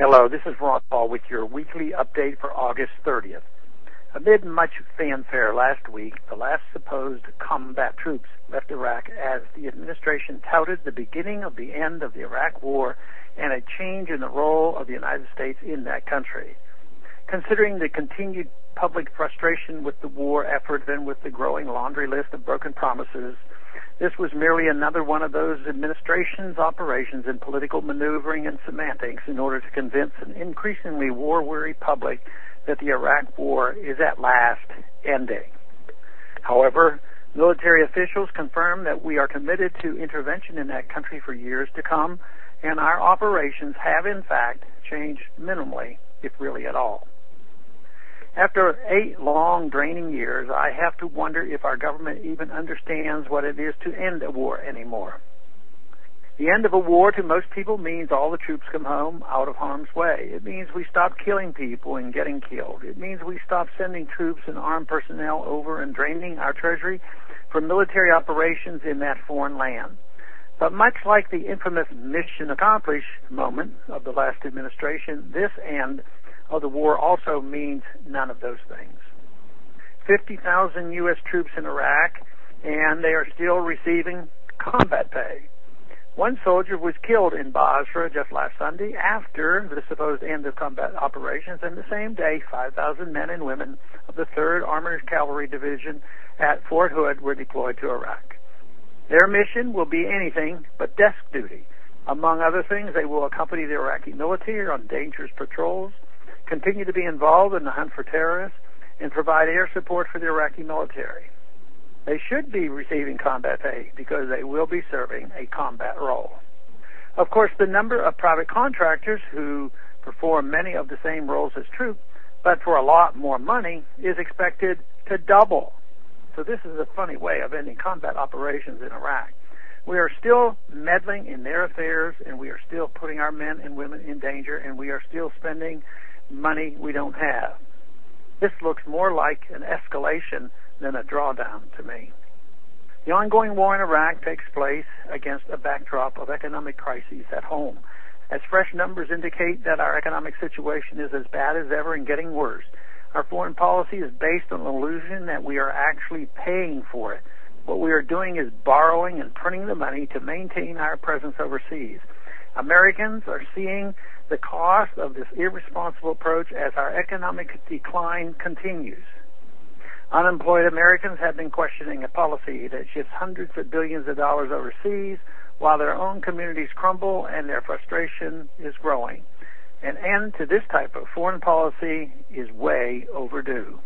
Hello, this is Ron Paul with your weekly update for August 30th. Amid much fanfare last week, the last supposed combat troops left Iraq as the administration touted the beginning of the end of the Iraq War and a change in the role of the United States in that country. Considering the continued public frustration with the war effort and with the growing laundry list of broken promises, this was merely another one of those administration's operations in political maneuvering and semantics in order to convince an increasingly war-weary public that the Iraq War is at last ending. However, military officials confirm that we are committed to intervention in that country for years to come, and our operations have in fact changed minimally, if really at all. After 8 long, draining years, I have to wonder if our government even understands what it is to end a war anymore. The end of a war to most people means all the troops come home out of harm's way. It means we stop killing people and getting killed. It means we stop sending troops and armed personnel over and draining our treasury for military operations in that foreign land. But much like the infamous mission accomplished moment of the last administration, this end of the war also means none of those things. 50,000 U.S. troops in Iraq, and they are still receiving combat pay. One soldier was killed in Basra just last Sunday after the supposed end of combat operations, and the same day 5,000 men and women of the 3rd Armored Cavalry Division at Fort Hood were deployed to Iraq. Their mission will be anything but desk duty. Among other things, they will accompany the Iraqi military on dangerous patrols, continue to be involved in the hunt for terrorists, and provide air support for the Iraqi military. They should be receiving combat pay because they will be serving a combat role. Of course, the number of private contractors who perform many of the same roles as troops, but for a lot more money, is expected to double. So this is a funny way of ending combat operations in Iraq. We are still meddling in their affairs, and we are still putting our men and women in danger, and we are still spending money we don't have. This looks more like an escalation than a drawdown to me. The ongoing war in Iraq takes place against a backdrop of economic crises at home, as fresh numbers indicate that our economic situation is as bad as ever and getting worse. Our foreign policy is based on the illusion that we are actually paying for it. What we are doing is borrowing and printing the money to maintain our presence overseas. Americans are seeing the cost of this irresponsible approach as our economic decline continues. Unemployed Americans have been questioning a policy that shifts hundreds of billions of dollars overseas while their own communities crumble and their frustration is growing. An end to this type of foreign policy is way overdue.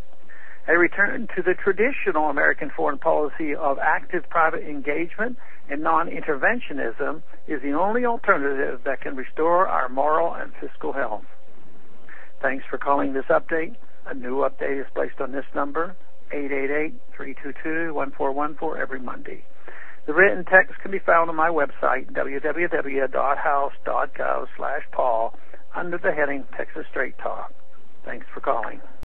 A return to the traditional American foreign policy of active private engagement and non-interventionism is the only alternative that can restore our moral and fiscal health. Thanks for calling this update. A new update is placed on this number, 888-322-1414, every Monday. The written text can be found on my website, www.house.gov/Paul, under the heading Texas Straight Talk. Thanks for calling.